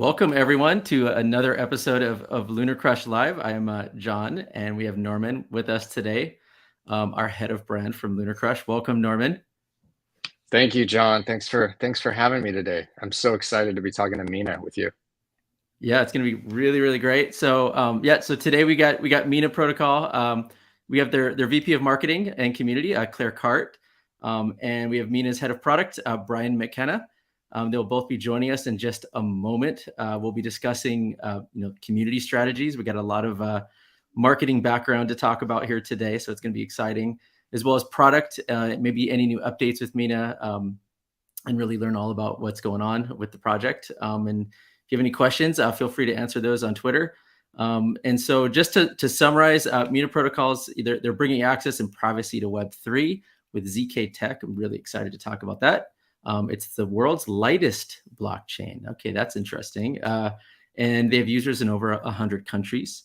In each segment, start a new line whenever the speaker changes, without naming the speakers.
Welcome everyone to another episode of LunarCrush Live. I am John, and we have Norman with us today, our head of brand from LunarCrush. Welcome, Norman.
Thank you, John. Thanks for having me today. I'm so excited to be talking to Mina with you.
Yeah, it's going to be really great. So so today we got Mina Protocol. We have their VP of Marketing and Community, Claire Kart, and we have Mina's head of product, Brian McKenna. They'll both be joining us in just a moment. We'll be discussing, community strategies. We got a lot of marketing background to talk about here today, so it's going to be exciting, as well as product, maybe any new updates with Mina, and really learn all about what's going on with the project. And if you have any questions, feel free to answer those on Twitter. And so just to summarize, Mina Protocols, they're bringing access and privacy to Web3 with ZK Tech. I'm really excited to talk about that. It's the world's lightest blockchain. Okay, that's interesting. And they have users in over 100 countries.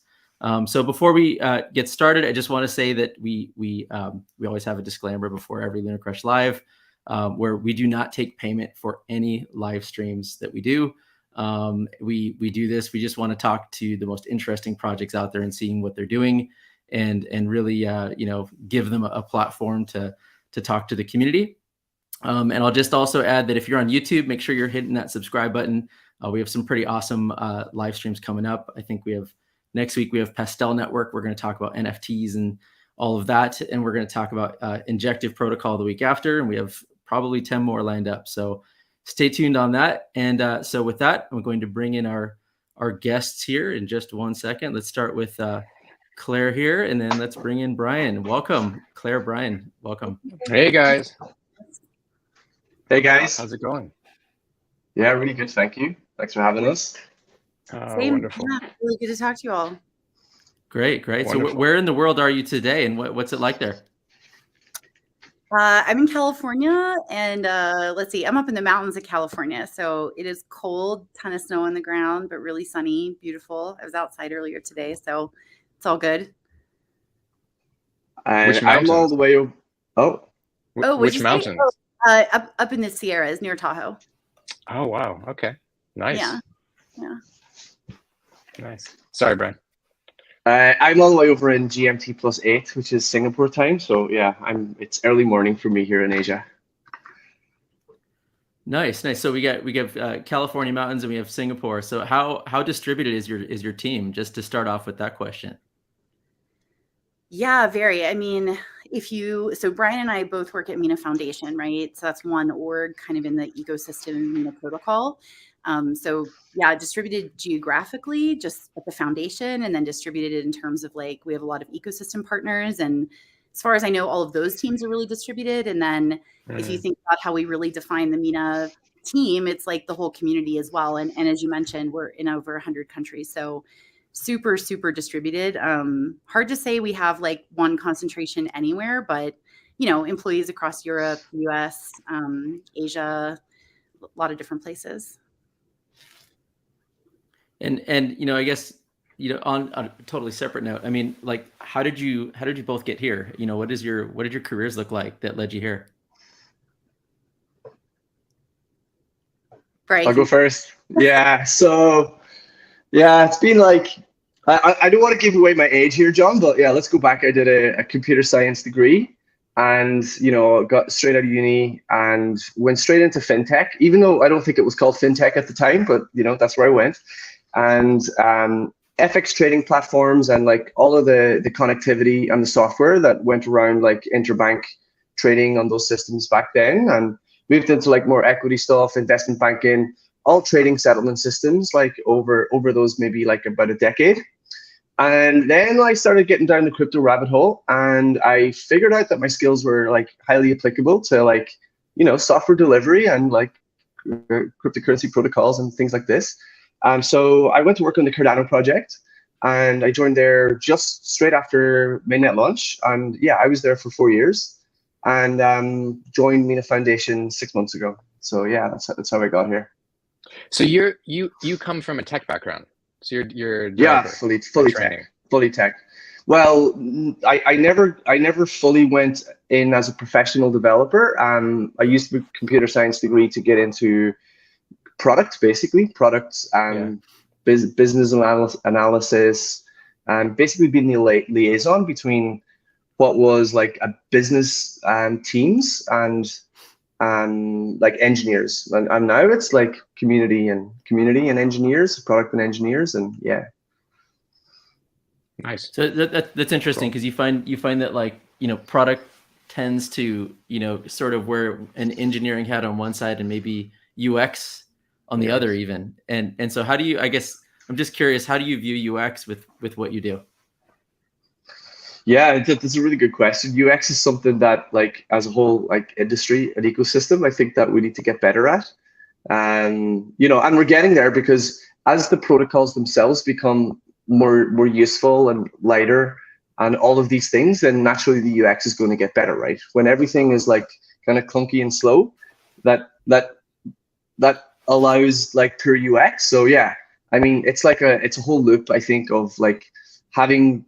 So before we get started, I just want to say that we always have a disclaimer before every LunarCrush Live, where we do not take payment for any live streams that we do. We do this. We just want to talk to the most interesting projects out there and seeing what they're doing, and really give them a platform to talk to the community. And I'll just also add that if you're on YouTube, make sure you're hitting that subscribe button. We have some pretty awesome live streams coming up. I think next week we have Pastel Network. We're going to talk about NFTs and all of that. And we're going to talk about Injective Protocol the week after. And we have probably 10 more lined up. So stay tuned on that. And so with that, I'm going to bring in our guests here in just 1 second. Let's start with Claire here, and then let's bring in Brian. Welcome, Claire, Brian, welcome.
Hey, guys.
Hey guys,
how's it going?
Yeah, really good. Thank you. Thanks for having us.
Same.
Wonderful.
Yeah, really good to talk to you all.
Great.
Wonderful.
So where in the world are you today, and what's it like there?
I'm in California, and let's see, I'm up in the mountains of California. So it is cold, ton of snow on the ground, but really sunny, beautiful. I was outside earlier today, so it's all good.
And I'm all the way over.
Which mountains?
Up in the Sierras near Tahoe.
Oh, wow. Okay. Nice.
Yeah.
Nice. Sorry, Brian.
I'm all the way over in GMT +8, which is Singapore time. So yeah, it's early morning for me here in Asia.
Nice. So we have California mountains, and we have Singapore. So how distributed is your team? Just to start off with that question.
Yeah, very. I mean, so Brian and I both work at Mina Foundation, right? So that's one org kind of in the ecosystem of Mina Protocol. So yeah, distributed geographically just at the foundation, and then distributed in terms of we have a lot of ecosystem partners. And as far as I know, all of those teams are really distributed. And then if you think about how we really define the Mina team, it's like the whole community as well. And as you mentioned, we're in over 100 countries. So super distributed. Hard to say we have one concentration anywhere, but employees across Europe, US, Asia, a lot of different places.
And I guess on a totally separate note, I mean, how did you both get here? What did your careers look like that led you here?
Right.
I'll go first. Yeah. So yeah, it's been I don't want to give away my age here, John, but yeah, let's go back. I did a computer science degree, and got straight out of uni and went straight into fintech, even though I don't think it was called fintech at the time, but that's where I went. And FX trading platforms and all of the connectivity and the software that went around interbank trading on those systems back then, and moved into more equity stuff, investment banking, all trading settlement systems over those maybe about a decade. And then I started getting down the crypto rabbit hole, and I figured out that my skills were highly applicable to software delivery and cryptocurrency protocols and things like this. So I went to work on the Cardano project, and I joined there just straight after mainnet launch. And yeah, I was there for 4 years, and joined Mina Foundation 6 months ago. So yeah, that's how I got here.
So you come from a tech background. So you're
yeah, fully tech. Well, I never fully went in as a professional developer. I used the computer science degree to get into product, basically products and business analysis, and basically being the liaison between what was like a business teams and like engineers, and now it's like community and engineers, product and engineers, and yeah.
Nice.
So that's interesting, because you find that, like, product tends to, sort of wear an engineering hat on one side and maybe UX on the other even. And so how do you, I guess I'm just curious, how do you view UX with what you do?
Yeah, that's a really good question. UX is something that, like, as a whole, like industry and ecosystem, I think that we need to get better at. And we're getting there, because as the protocols themselves become more useful and lighter and all of these things, then naturally the UX is going to get better, right? When everything is like kind of clunky and slow, that allows like pure UX. So yeah, I mean, it's a whole loop, I think, of like having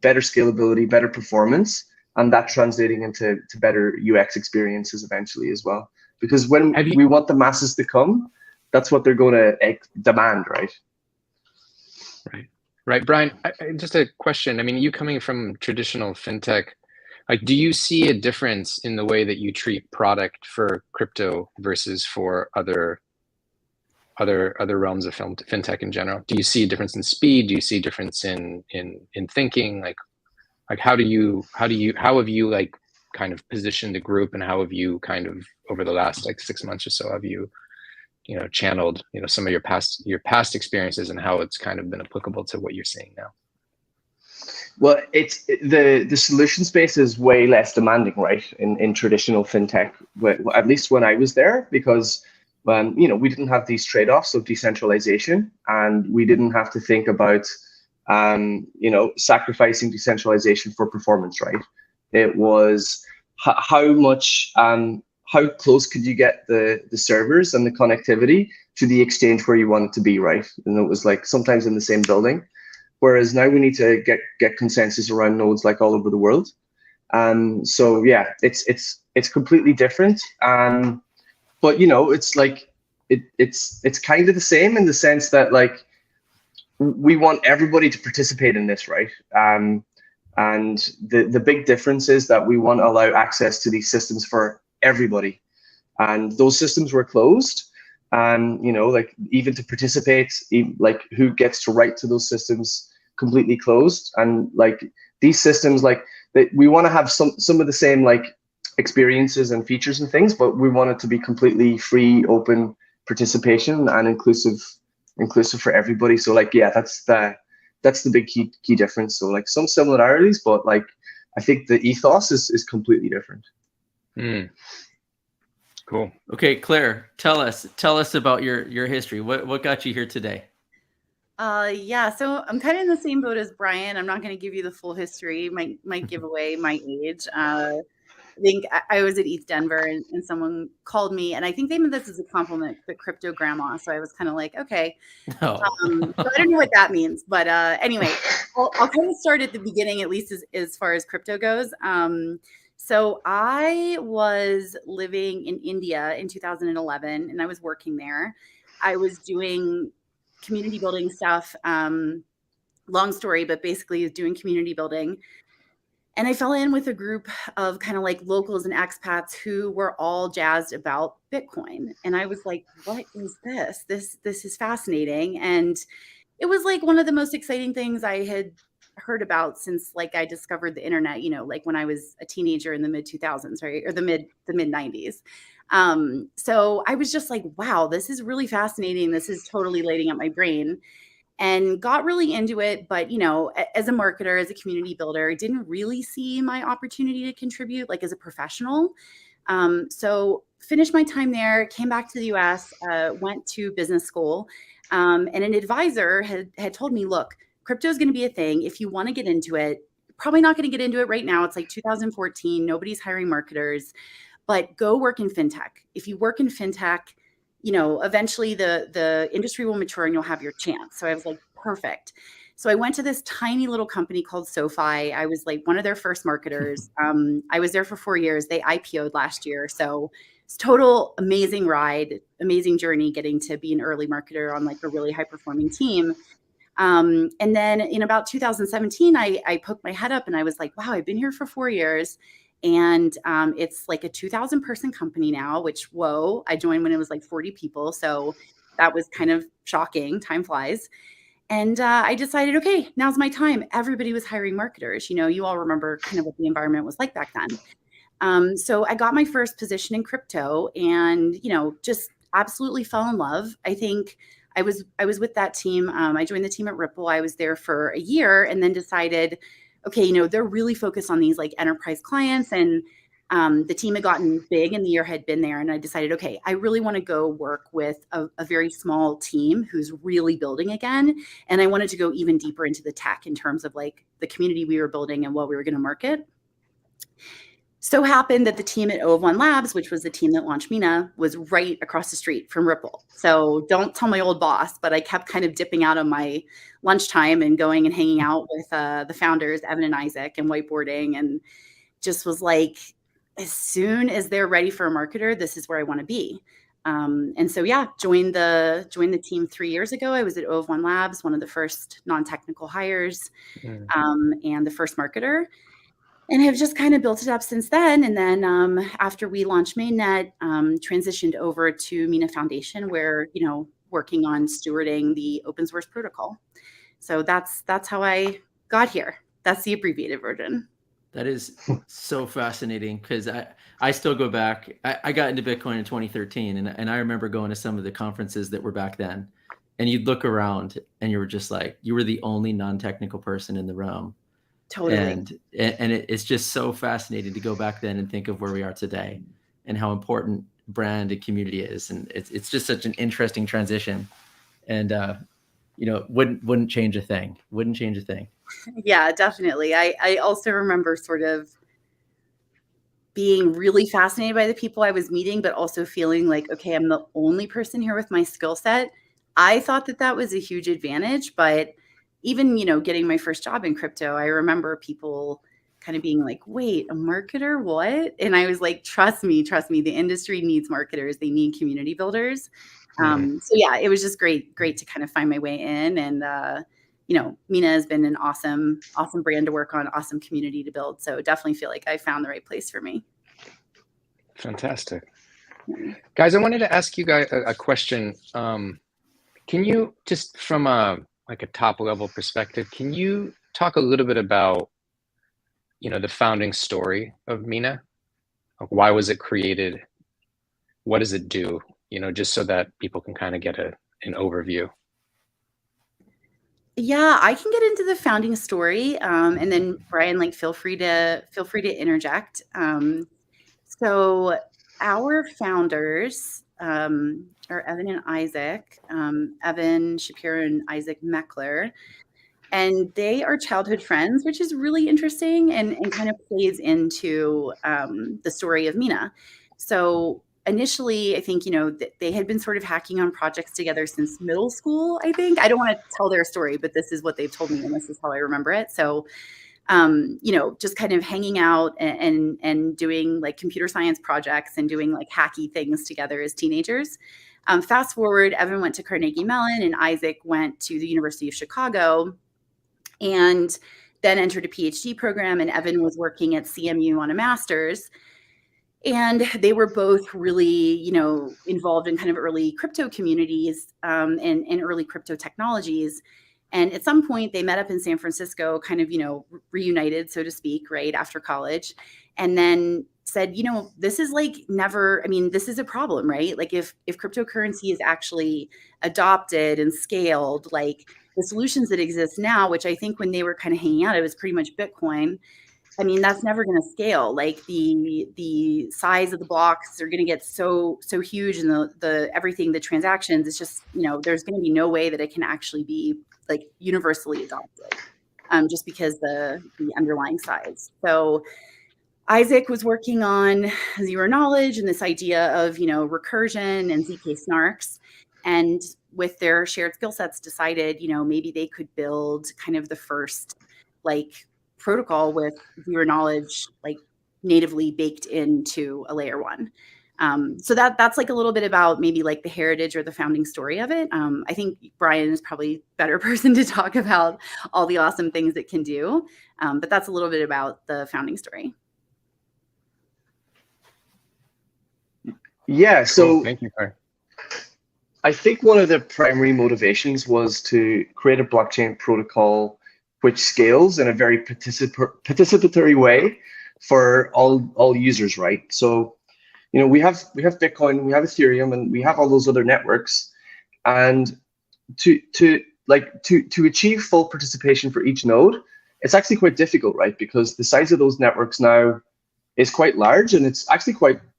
better scalability, better performance, and that translating into better UX experiences eventually as well. Because when we want the masses to come, that's what they're going to demand, right?
Right. Brian, just a question. I mean, you coming from traditional fintech, like, do you see a difference in the way that you treat product for crypto versus for other realms of fintech in general? Do you see a difference in speed? Do you see a difference in thinking? Like how have you like kind of positioned the group, and how have you kind of over the last like 6 months or so have you channeled some of your past experiences, and how it's kind of been applicable to what you're seeing now?
Well, it's the solution space is way less demanding, right? In traditional fintech, at least when I was there, because we didn't have these trade-offs of decentralization, and we didn't have to think about sacrificing decentralization for performance, right? It was how close could you get the servers and the connectivity to the exchange where you want it to be, right? And it was like sometimes in the same building. Whereas now we need to get consensus around nodes like all over the world. So yeah, it's completely different. But it's like it's kind of the same in the sense that, like, we want everybody to participate in this, right? And the big difference is that we want to allow access to these systems for everybody, and those systems were closed. And like, even to participate, like who gets to write to those systems, completely closed. And like these systems, like we want to have some of the same like experiences and features and things, but we want it to be completely free, open participation and inclusive for everybody. So like, yeah, that's the big key difference. So like some similarities, but like I think the ethos is completely different.
Cool.
Okay, Claire, tell us about your history. What got you here today?
Yeah, so I'm kind of in the same boat as Brian. I'm not going to give you the full history. Might give away my age. I think I was at ETH Denver, and someone called me, and I think they meant this as a compliment, but crypto grandma. So I was kind of like, okay.
No.
So I don't know what that means, but anyway, I'll kind of start at the beginning, at least as far as crypto goes. So I was living in India in 2011, and I was working there. I was doing community building stuff. Long story, but basically doing community building. And I fell in with a group of kind of like locals and expats who were all jazzed about Bitcoin. And I was like, what is this? This is fascinating. And it was like one of the most exciting things I had heard about since like I discovered the internet, like when I was a teenager in the mid 2000s, right? Or the mid 90s. So I was just like, wow, this is really fascinating. This is totally lighting up my brain, and got really into it. But, as a marketer, as a community builder, I didn't really see my opportunity to contribute like as a professional. So finished my time there, came back to the US, went to business school. And an advisor had told me, look, crypto is going to be a thing. If you want to get into it, probably not going to get into it right now. It's like 2014. Nobody's hiring marketers, but go work in fintech. If you work in fintech, eventually the industry will mature and you'll have your chance. So I was like, perfect. So I went to this tiny little company called SoFi. I was like one of their first marketers. I was there for 4 years. They IPO'd last year. So total amazing ride, amazing journey getting to be an early marketer on like a really high performing team. And then in about 2017, I poked my head up and I was like, wow, I've been here for 4 years. And it's like a 2,000 person company now, which, whoa, I joined when it was like 40 people. So that was kind of shocking. Time flies. And I decided, okay, now's my time. Everybody was hiring marketers. You know, you all remember kind of what the environment was like back then. So I got my first position in crypto and, you know, just absolutely fell in love. I think I was with that team. I joined the team at Ripple. I was there for a year and then decided, okay, you know, they're really focused on these like enterprise clients, and the team had gotten big and the year had been there. And I decided, okay, I really want to go work with a very small team who's really building again. And I wanted to go even deeper into the tech in terms of like the community we were building and what we were going to market. So happened that the team at O of One Labs, which was the team that launched Mina, was right across the street from Ripple. So don't tell my old boss, but I kept kind of dipping out on my lunchtime and going and hanging out with the founders, Evan and Isaac, and whiteboarding, and just was like, as soon as they're ready for a marketer, this is where I want to be. And so, yeah, joined the team 3 years ago. I was at O of One Labs, one of the first non-technical hires, and the first marketer. And have just kind of built it up since then. And then after we launched Mainnet, transitioned over to Mina Foundation, where, you know, working on stewarding the open source protocol. So that's how I got here. That's the abbreviated version.
That is so fascinating, because I still go back. I got into Bitcoin in 2013, and I remember going to some of the conferences that were back then, and you'd look around and you were just like, you were the only non-technical person in the room.
Totally.
And it's just so fascinating to go back then and think of where we are today and how important brand and community is. And it's just such an interesting transition, and you know, wouldn't change a thing. Wouldn't change a thing.
Yeah, definitely. I also remember sort of being really fascinated by the people I was meeting, but also feeling like, okay, I'm the only person here with my skill set. I thought that was a huge advantage, but even, you know, getting my first job in crypto, I remember people kind of being like, wait, a marketer, what? And I was like, trust me, the industry needs marketers. They need community builders. So yeah, it was just great to kind of find my way in. And, you know, Mina has been an awesome brand to work on, awesome community to build. So definitely feel like I found the right place for me.
Fantastic. Guys, I wanted to ask you guys a question. Can you, just from a top level perspective, can you talk a little bit about, you know, the founding story of Mina? Like, why was it created? What does it do? You know, just so that people can kind of get an overview.
Yeah, I can get into the founding story, and then Brian, like, feel free to interject. So our founders are Evan and Isaac, Evan Shapiro and Isaac Meckler, and they are childhood friends, which is really interesting and kind of plays into the story of Mina. So initially, I think, you know, they had been sort of hacking on projects together since middle school, I think. I don't want to tell their story, but this is what they've told me, and this is how I remember it. So, you know, just kind of hanging out and doing like computer science projects and doing like hacky things together as teenagers. Fast forward, Evan went to Carnegie Mellon and Isaac went to the University of Chicago and then entered a PhD program, and Evan was working at CMU on a master's. And they were both really, you know, involved in kind of early crypto communities and early crypto technologies. And at some point they met up in San Francisco, kind of, you know, reunited, so to speak, right after college, and then said, you know, this is like never, I mean, this is a problem, right? Like if cryptocurrency is actually adopted and scaled, like the solutions that exist now, which I think when they were kind of hanging out, it was pretty much Bitcoin. I mean, that's never going to scale. Like the size of the blocks are going to get so huge, and the everything, the transactions, it's just, you know, there's going to be no way that it can actually be like universally adopted, just because the underlying size. So Isaac was working on zero knowledge and this idea of, you know, recursion and ZK Snorks, and with their shared skill sets decided, you know, maybe they could build kind of the first like protocol with zero knowledge like natively baked into a layer one. So that's like a little bit about maybe like the heritage or the founding story of it. I think Brian is probably a better person to talk about all the awesome things it can do. But that's a little bit about the founding story.
Yeah, so
Cool. Thank you, Kart.
I think one of the primary motivations was to create a blockchain protocol which scales in a very participatory way for all users, right? So, you know, we have Bitcoin, we have Ethereum, and we have all those other networks, and to achieve full participation for each node, it's actually quite difficult, right? Because the size of those networks now is quite large, and it's actually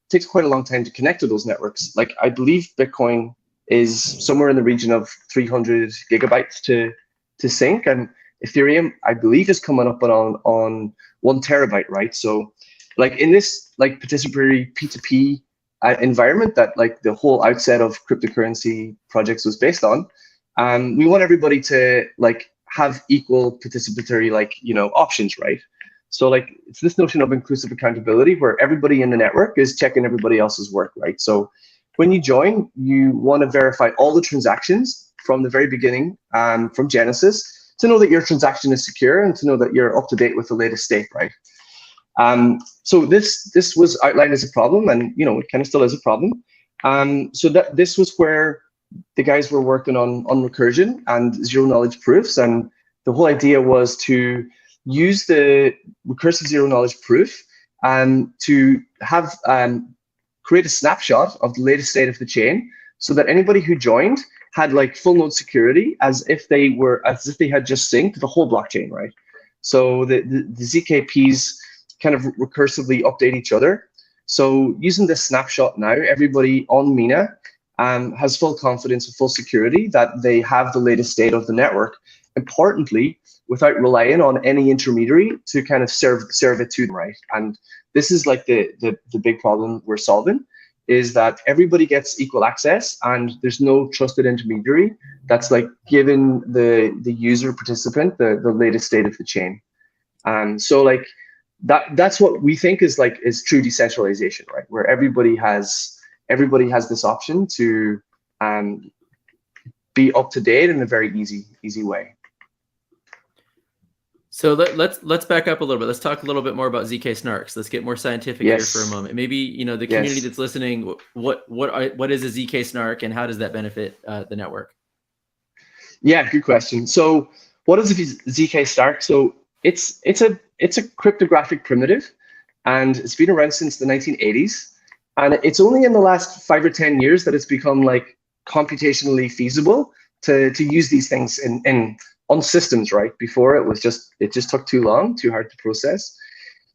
takes quite a long time to connect to those networks. Like, I believe Bitcoin is somewhere in the region of 300 gigabytes to sync, and Ethereum, I believe, is coming up on 1 terabyte, right? So, like, in this like participatory P2P environment that like the whole outset of cryptocurrency projects was based on, we want everybody to like have equal participatory options, right? So like it's this notion of inclusive accountability where everybody in the network is checking everybody else's work, right? So when you join, you want to verify all the transactions from the very beginning, from Genesis, to know that your transaction is secure and to know that you're up to date with the latest state, right? So this was outlined as a problem, and it kind of still is a problem. So that this was where the guys were working on recursion and zero knowledge proofs, and the whole idea was to use the recursive zero knowledge proof to have create a snapshot of the latest state of the chain, so that anybody who joined had like full node security as if they had just synced the whole blockchain, right? So the ZKPs kind of recursively update each other. So using this snapshot now, everybody on Mina has full confidence and full security that they have the latest state of the network, importantly, without relying on any intermediary to kind of serve it to them, right? And this is like the big problem we're solving, is that everybody gets equal access and there's no trusted intermediary that's like giving the user participant the latest state of the chain. So like that's what we think is true decentralization, right? Where everybody has this option to be up to date in a very easy way.
So let's back up a little bit. Let's talk a little bit more about ZK Snorks. Let's get more scientific here for a moment. Maybe the community that's listening, what is a ZK Snark and how does that benefit the network?
Yeah, good question. So what is a ZK Snark? So it's a cryptographic primitive, and it's been around since the 1980s. And it's only in the last 5 or 10 years that it's become like computationally feasible to use these things on systems, right? Before it just took too long, too hard to process.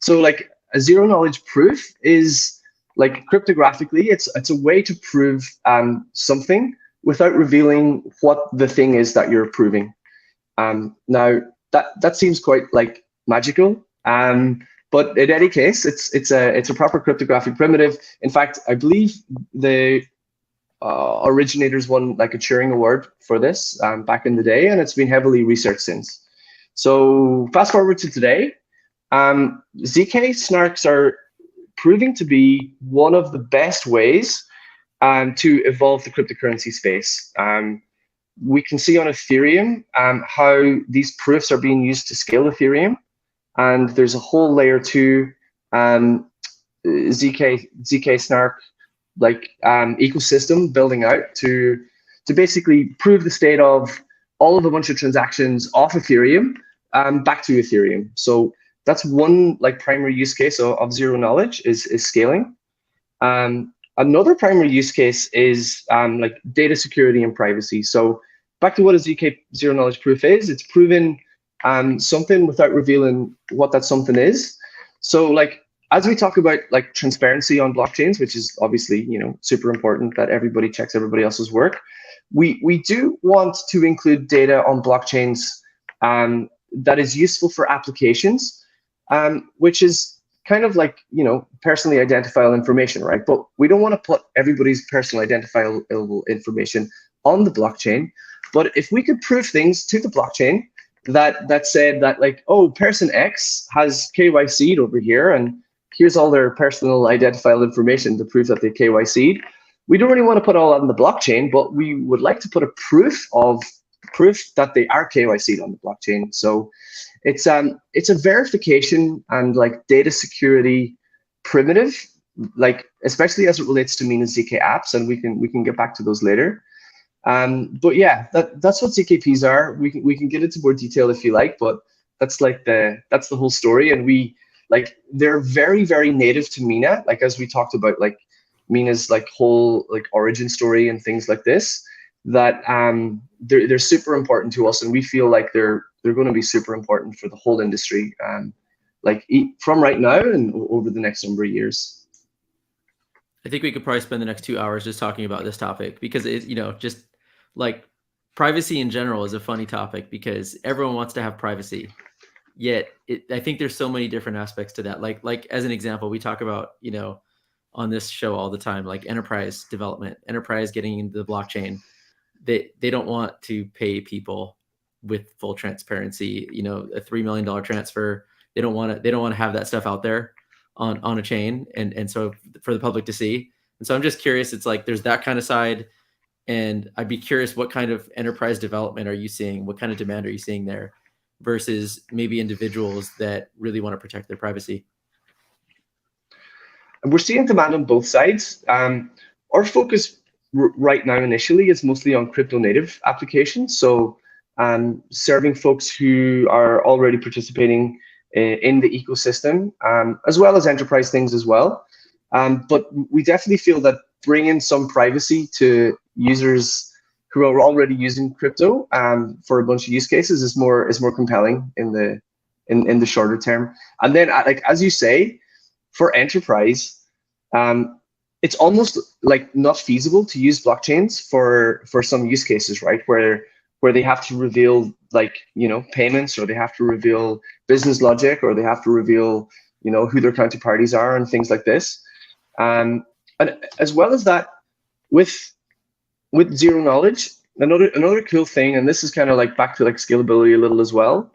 So like a zero knowledge proof is like cryptographically, it's a way to prove something without revealing what the thing is that you're proving. Now that seems quite like magical, but in any case, it's a proper cryptographic primitive. In fact, I believe the originators won like a Turing Award for this back in the day, and it's been heavily researched since. So fast forward to today, ZK Snarks are proving to be one of the best ways to evolve the cryptocurrency space. We can see on Ethereum how these proofs are being used to scale Ethereum, and there's a whole layer 2 ZK Snark ecosystem building out to basically prove the state of all of a bunch of transactions off Ethereum back to Ethereum. So that's one primary use case of zero knowledge is scaling. Another primary use case is data security and privacy. So back to what a ZK zero knowledge proof is, it's proving something without revealing what that something is. So as we talk about transparency on blockchains, which is obviously super important that everybody checks everybody else's work, we do want to include data on blockchains that is useful for applications, which is kind of personally identifiable information, right? But we don't want to put everybody's personal identifiable information on the blockchain. But if we could prove things to the blockchain that said that oh, person X has KYC'd over here and here's all their personal identifiable information to prove that they KYC'd. We don't really want to put all that on the blockchain, but we would like to put a proof that they are KYC'd on the blockchain. So it's a verification and like data security primitive, like especially as it relates to Mina ZK apps, and we can get back to those later. But yeah, that's what ZKPs are. We can get into more detail if you like, but that's the whole story. And they're very, very native to Mina, like as we talked about, like Mina's like whole like origin story and things like this, that they're super important to us, and we feel like they're going to be super important for the whole industry, from right now and over the next number of years.
I think we could probably spend the next 2 hours just talking about this topic, because it's, just like privacy in general is a funny topic because everyone wants to have privacy. Yet I think there's so many different aspects to that. Like as an example, we talk about, on this show all the time, like enterprise development, enterprise getting into the blockchain. They don't want to pay people with full transparency, a $3 million transfer. They don't want to have that stuff out there on a chain. And so for the public to see. And so I'm just curious, it's like, there's that kind of side. And I'd be curious, what kind of enterprise development are you seeing? What kind of demand are you seeing there versus maybe individuals that really want to protect their privacy?
We're seeing demand on both sides. Our focus right now initially is mostly on crypto native applications. So serving folks who are already participating in the ecosystem, as well as enterprise things as well. But we definitely feel that bringing some privacy to users who are already using crypto for a bunch of use cases is more compelling in the shorter term. And then, like as you say, for enterprise, it's almost like not feasible to use blockchains for some use cases, right? Where they have to reveal payments, or they have to reveal business logic, or they have to reveal who their counterparties are and things like this. And as well as that, with zero knowledge, another cool thing, and this is kind of like back to like scalability a little as well,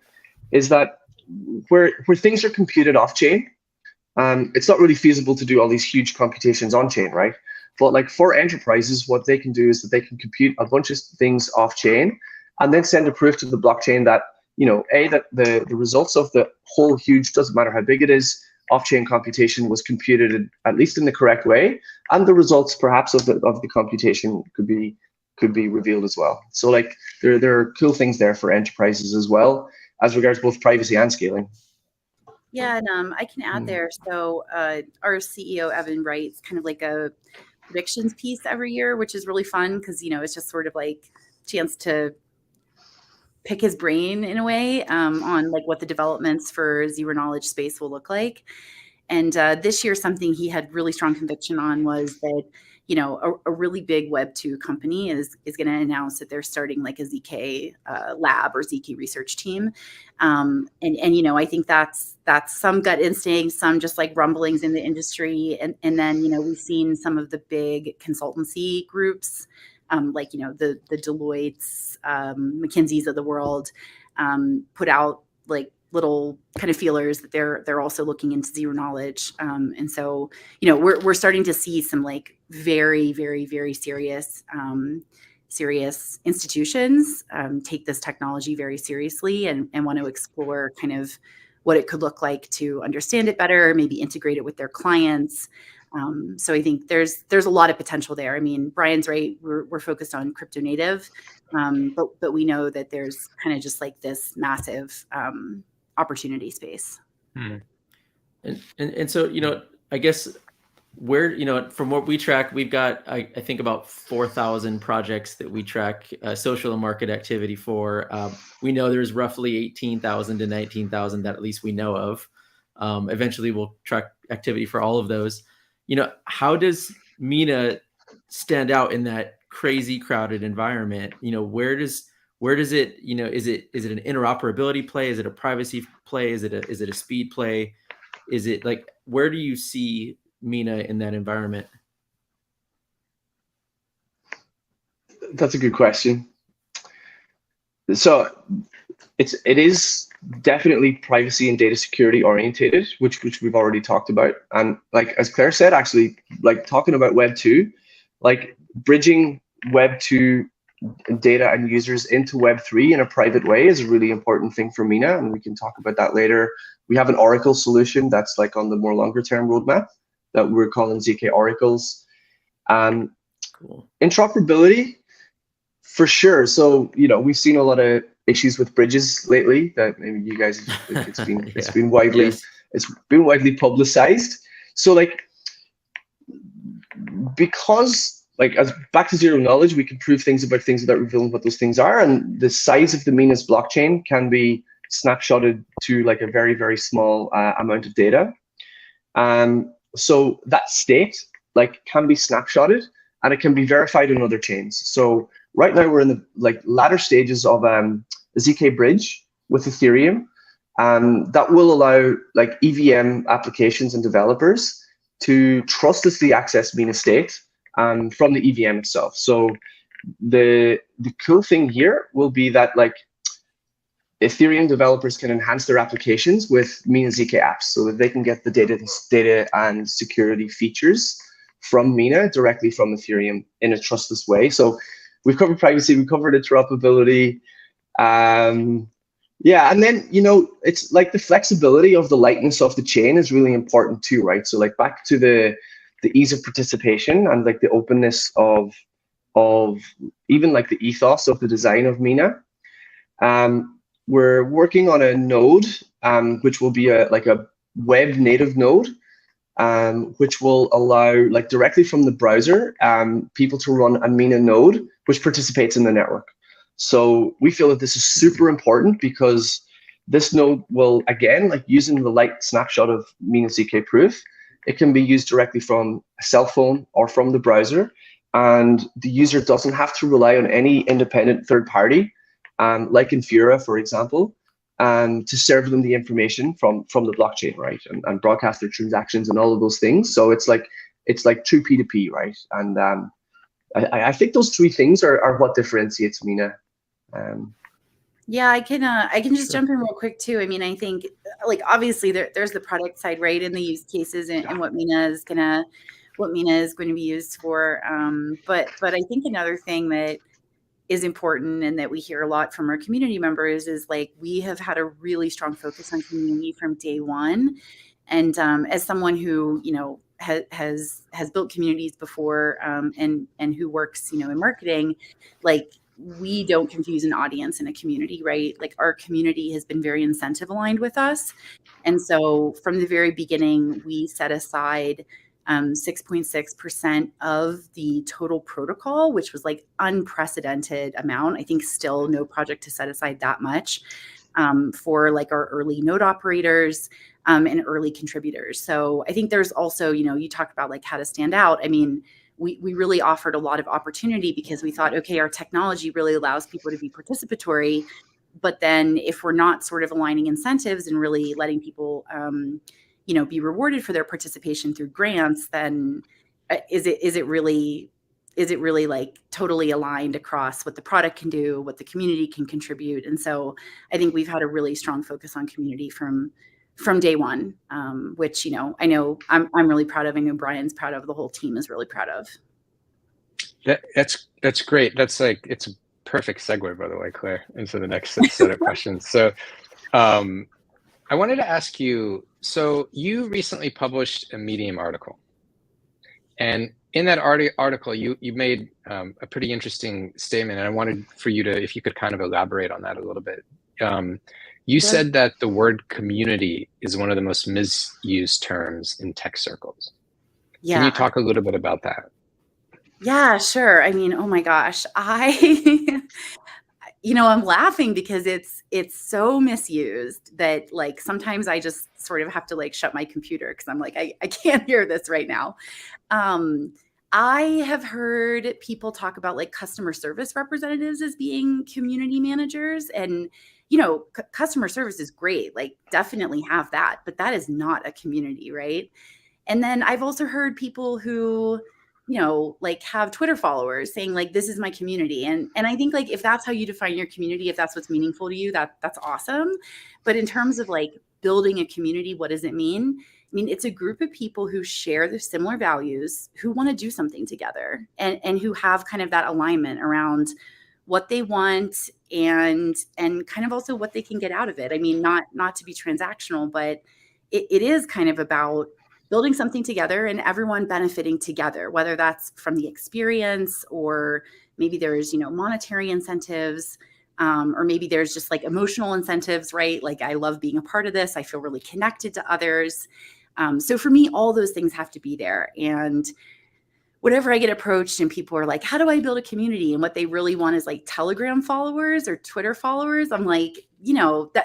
is that where things are computed off chain, it's not really feasible to do all these huge computations on chain, right? But like for enterprises, what they can do is that they can compute a bunch of things off chain and then send a proof to the blockchain that that the results of the whole huge, doesn't matter how big it is, off-chain computation was computed at least in the correct way, and the results perhaps of the computation could be revealed as well. So like there are cool things there for enterprises as well as regards both privacy and scaling.
Yeah, and I can add there. So our CEO Evan writes kind of like a predictions piece every year, which is really fun because it's just sort of like a chance to pick his brain in a way on like what the developments for zero knowledge space will look like. And this year, something he had really strong conviction on was that, a really big Web2 company is going to announce that they're starting like a ZK lab or ZK research team. And I think that's some gut instinct, some just like rumblings in the industry. And then, we've seen some of the big consultancy groups like, the Deloittes, McKinsey's of the world, put out like little kind of feelers that they're also looking into zero knowledge. And so, we're starting to see some like very, very, very serious institutions take this technology very seriously and want to explore kind of what it could look like to understand it better, maybe integrate it with their clients. So I think there's a lot of potential there. I mean, Brian's right. We're focused on crypto native, but we know that there's kind of just like this massive opportunity space.
And so, I guess where, from what we track, we've got, I think about 4,000 projects that we track social and market activity for. We know there's roughly 18,000 to 19,000 that at least we know of. Eventually we'll track activity for all of those. How does Mina stand out in that crazy crowded environment? Where does it, is it an interoperability play? Is it a privacy play? Is it a speed play? Is it like, where do you see Mina in that environment?
That's a good question. So it is definitely privacy and data security orientated, which we've already talked about. And like as Claire said, actually, like talking about Web 2, like bridging Web 2 data and users into Web 3 in a private way is a really important thing for Mina, and we can talk about that later. We have an Oracle solution that's like on the more longer term roadmap that we're calling ZK Oracles.
Cool.
Interoperability, for sure. So, you know, we've seen a lot of issues with bridges lately that maybe you guys, it's been it's been widely
Yes.
it's been widely publicized. So like, because like as back to zero knowledge, we can prove things about things without revealing what those things are, and the size of the Mina's blockchain can be snapshotted to like a very, very small amount of data. So that state like can be snapshotted and it can be verified on other chains. So right now we're in the like latter stages of the ZK bridge with Ethereum, that will allow like EVM applications and developers to trustlessly access Mina state from the EVM itself. So the cool thing here will be that like Ethereum developers can enhance their applications with Mina ZK apps so that they can get the data and security features from Mina directly from Ethereum in a trustless way. So we've covered privacy, we've covered interoperability. Yeah, and then, you know, it's like the flexibility of the lightness of the chain is really important too, right? So like back to the ease of participation and like the openness of even like the ethos of the design of Mina. We're working on a node, which will be like a web native node, which will allow like directly from the browser, people to run a Mina node, which participates in the network. So we feel that this is super important because this node will, again, like using the light snapshot of Mina ZK proof, it can be used directly from a cell phone or from the browser. And the user doesn't have to rely on any independent third party, like Infura, for example, to serve them the information from the blockchain, right? And broadcast their transactions and all of those things. So it's like true P2P, right? And I think those three things are what differentiates Mina.
Yeah, I can just jump in real quick too. I mean, I think like obviously there's the product side, right, and the use cases and what Mina is going to be used for. But I think another thing that is important and that we hear a lot from our community members is like we have had a really strong focus on community from day one. And as someone who, you know, has built communities before and who works, you know, in marketing, like we don't confuse an audience and a community, right? Like our community has been very incentive aligned with us. And so from the very beginning, we set aside 6.6% of the total protocol, which was like unprecedented amount. I think still no project has set aside that much for like our early node operators and early contributors. So I think there's also, you know, you talked about like how to stand out. I mean, we really offered a lot of opportunity because we thought, okay, our technology really allows people to be participatory. But then if we're not sort of aligning incentives and really letting people, you know, be rewarded for their participation through grants, then is it really like totally aligned across what the product can do, what the community can contribute? And so I think we've had a really strong focus on community from day one, which, you know, I know I'm really proud of. I know Brian's proud of. The whole team is really proud of.
That's great. That's like, it's a perfect segue, by the way, Claire, into the next set of questions. So I wanted to ask you, so you recently published a Medium article, and in that article, you made a pretty interesting statement, and I wanted for you to, if you could kind of elaborate on that a little bit. You said that the word community is one of the most misused terms in tech circles. Yeah. Can you talk a little bit about that?
Yeah, sure. I mean, oh my gosh, you know, I'm laughing because it's so misused that like sometimes I just sort of have to like shut my computer because I'm like, I can't hear this right now. I have heard people talk about like customer service representatives as being community managers, and you know, customer service is great, like definitely have that, but that is not a community, right? And then I've also heard people who, like have Twitter followers saying like, this is my community. And I think like, if that's how you define your community, if that's what's meaningful to you, that's awesome. But in terms of like building a community, what does it mean? I mean, it's a group of people who share the similar values, who want to do something together, and who have kind of that alignment around what they want and kind of also what they can get out of it. I mean, not to be transactional, but it is kind of about building something together and everyone benefiting together, whether that's from the experience or maybe there's, monetary incentives, or maybe there's just like emotional incentives, right? Like I love being a part of this. I feel really connected to others. So for me, all those things have to be there. And whenever I get approached and people are like, how do I build a community? And what they really want is like Telegram followers or Twitter followers. I'm like,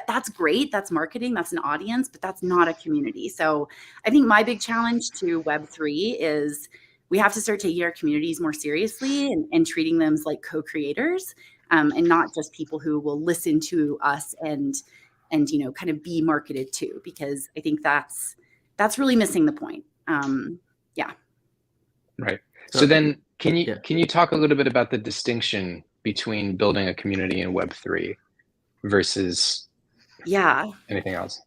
that's great. That's marketing. That's an audience, but that's not a community. So I think my big challenge to Web3 is we have to start taking our communities more seriously and treating them as like co-creators, and not just people who will listen to us and kind of be marketed to, because I think that's really missing the point. Yeah.
Right. So then can you talk a little bit about the distinction between building a community in Web3 versus anything else?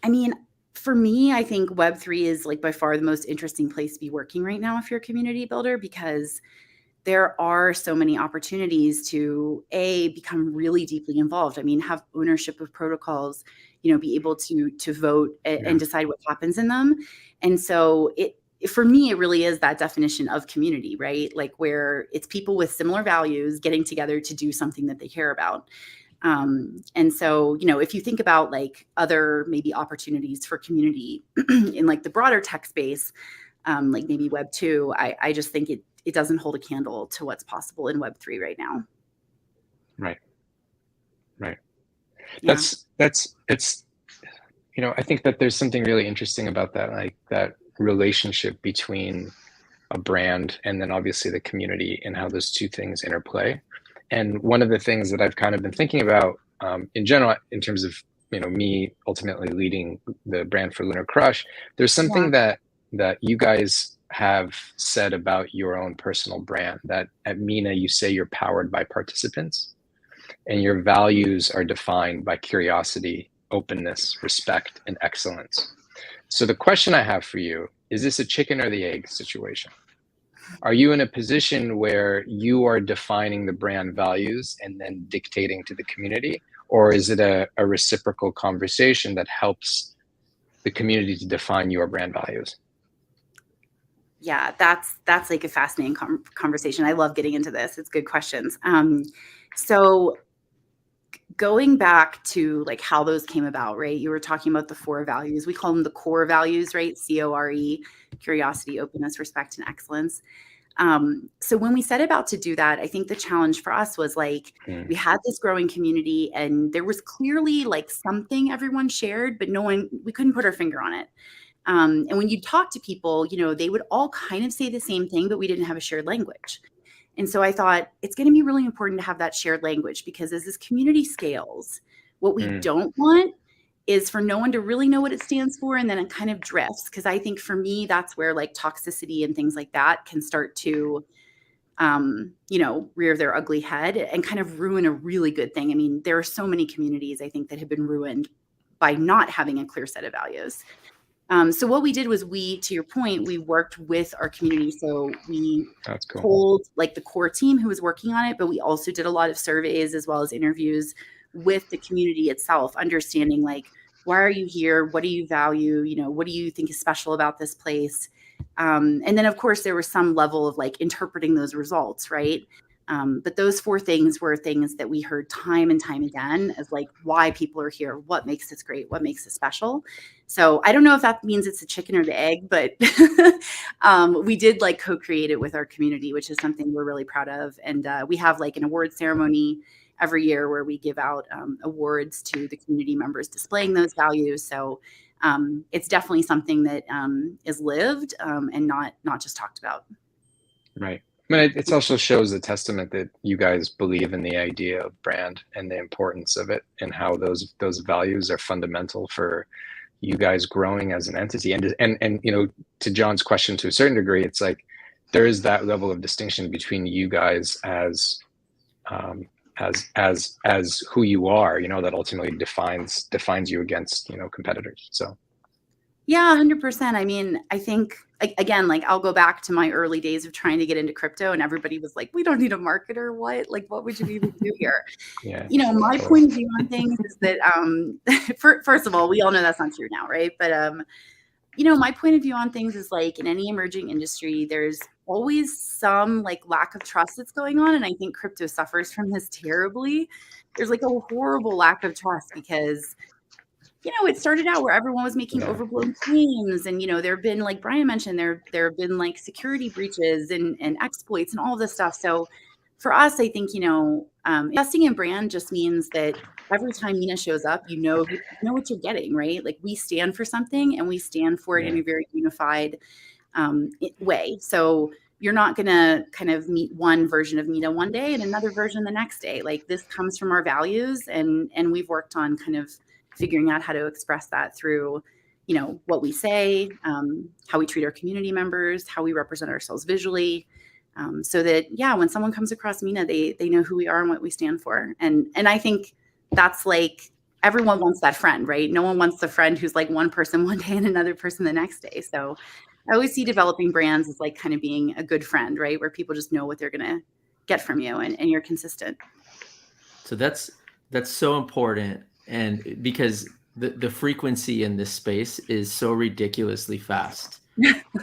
I mean, for me, I think Web3 is like by far the most interesting place to be working right now if you're a community builder, because there are so many opportunities to become really deeply involved. I mean, have ownership of protocols, be able to vote and decide what happens in them. And so for me, it really is that definition of community, right? Like where it's people with similar values getting together to do something that they care about. And so, if you think about like other maybe opportunities for community in like the broader tech space, like maybe Web 2, I just think it doesn't hold a candle to what's possible in Web 3 right now.
Right.
Yeah.
It's I think that there's something really interesting about that, like that relationship between a brand and then obviously the community and how those two things interplay. And one of the things that I've kind of been thinking about in general, in terms of me ultimately leading the brand for LunarCrush, there's something that you guys have said about your own personal brand, that at Mina you say you're powered by participants and your values are defined by curiosity, openness, respect, and excellence. So the question I have for you, is this a chicken or the egg situation? Are you in a position where you are defining the brand values and then dictating to the community? Or is it a reciprocal conversation that helps the community to define your brand values?
Yeah, that's like a fascinating conversation. I love getting into this. It's good questions. So going back to like how those came about, right? You were talking about the 4 values. We call them the core values, right? CORE, curiosity, openness, respect, and excellence. So when we set about to do that, I think the challenge for us was like, we had this growing community and there was clearly like something everyone shared, but we couldn't put our finger on it. And when you talk to people, they would all kind of say the same thing, but we didn't have a shared language. And so I thought it's going to be really important to have that shared language, because as this community scales, what we don't want is for no one to really know what it stands for, and then it kind of drifts. Because I think for me, that's where like toxicity and things like that can start to, rear their ugly head and kind of ruin a really good thing. I mean, there are so many communities, I think, that have been ruined by not having a clear set of values. So what we did was to your point, we worked with our community. So we told like the core team who was working on it, but we also did a lot of surveys as well as interviews with the community itself, understanding like, why are you here? What do you value? What do you think is special about this place? And then of course there was some level of like interpreting those results, right? But those 4 things were things that we heard time and time again as like why people are here, what makes this great, what makes it special. So I don't know if that means it's a chicken or the egg, but we did like co-create it with our community, which is something we're really proud of. And we have like an award ceremony every year where we give out awards to the community members displaying those values. So it's definitely something that is lived and not just talked about.
Right. I mean, it also shows a testament that you guys believe in the idea of brand and the importance of it, and how those values are fundamental for you guys growing as an entity. And to John's question, to a certain degree, it's like there is that level of distinction between you guys as who you are, you know, that ultimately defines you against, you know, competitors. So
yeah, 100%. I mean, I think, again, like I'll go back to my early days of trying to get into crypto, and everybody was like, we don't need a marketer. What? Like, what would you even do here?
yeah,
You know, my point of view on things is that, first of all, we all know that's not true now, right? But, you know, my point of view on things is like in any emerging industry, there's always some like lack of trust that's going on. And I think crypto suffers from this terribly. There's like a horrible lack of trust because, you know, it started out where everyone was making overblown claims, and you know, there have been, like Brian mentioned, there have been like security breaches and exploits and all of this stuff. So for us, I think, you know, investing in brand just means that every time Mina shows up, you know what you're getting, right? Like we stand for something, and we stand for it in a very unified way. So you're not going to kind of meet one version of Mina one day and another version the next day. Like this comes from our values, and we've worked on kind of figuring out how to express that through, you know, what we say, how we treat our community members, how we represent ourselves visually, so that, yeah, when someone comes across Mina, they know who we are and what we stand for. And I think that's like, everyone wants that friend, right? No one wants the friend who's like one person one day and another person the next day. So I always see developing brands as like kind of being a good friend, right? Where people just know what they're going to get from you, and you're consistent.
So that's so important. And because the frequency in this space is so ridiculously fast.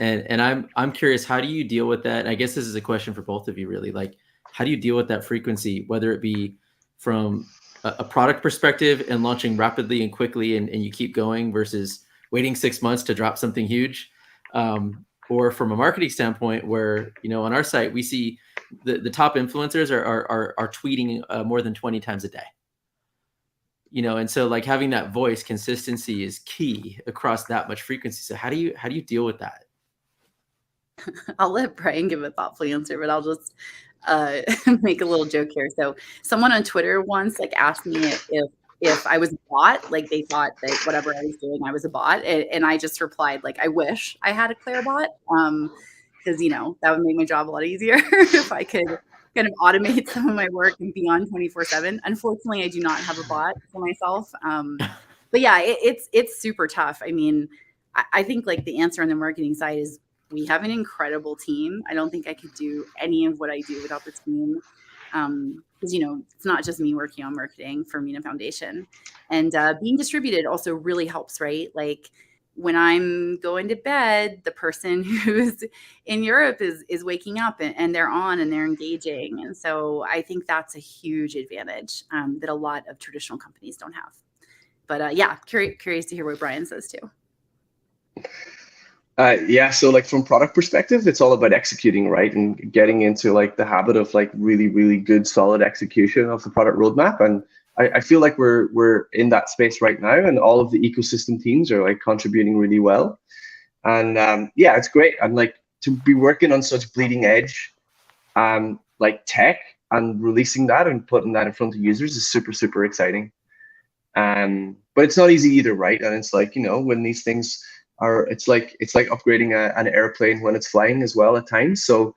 and I'm curious, how do you deal with that? And I guess this is a question for both of you, really. Like, how do you deal with that frequency, whether it be from a product perspective and launching rapidly and quickly and you keep going versus waiting 6 months to drop something huge, or from a marketing standpoint where, you know, on our site, we see the top influencers are tweeting more than 20 times a day. You know, and so like having that voice consistency is key across that much frequency. So how do you deal with that?
I'll let Brian give a thoughtful answer, but I'll just make a little joke here. So someone on Twitter once like asked me if I was a bot, like they thought that whatever I was doing, I was a bot. And I just replied, like, I wish I had a Claire bot. Because, you know, that would make my job a lot easier if I could kind of automate some of my work and be on 24/7. Unfortunately, I do not have a bot for myself. But yeah, it's super tough. I mean, I think like the answer on the marketing side is we have an incredible team. I don't think I could do any of what I do without the team. Because, you know, it's not just me working on marketing for Mina Foundation. And being distributed also really helps, right? Like when I'm going to bed, the person who's in Europe is waking up and they're on and they're engaging. And so I think that's a huge advantage that a lot of traditional companies don't have. But yeah, curious to hear what Brian says too.
Yeah, so like from product perspective, it's all about executing, right? And getting into like the habit of like really, really good, solid execution of the product roadmap. And I feel like we're in that space right now, and all of the ecosystem teams are like contributing really well. And yeah, it's great. And like to be working on such bleeding edge like tech and releasing that and putting that in front of users is super, super exciting. But it's not easy either, right? And it's like, you know, when these things are, it's like upgrading an airplane when it's flying as well at times. So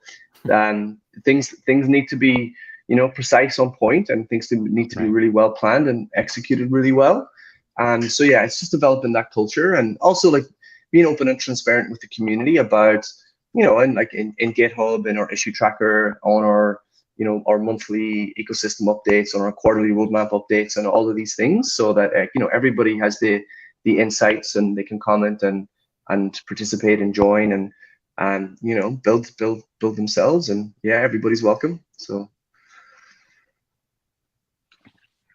things need to be, you know, precise on point, and things need to be really well planned and executed really well. So yeah, it's just developing that culture, and also like being open and transparent with the community about, you know, and like in GitHub, in our issue tracker, on our, you know, our monthly ecosystem updates, on our quarterly roadmap updates, and all of these things, so that you know, everybody has the insights and they can comment and participate and join and you know, build themselves, and yeah, everybody's welcome. So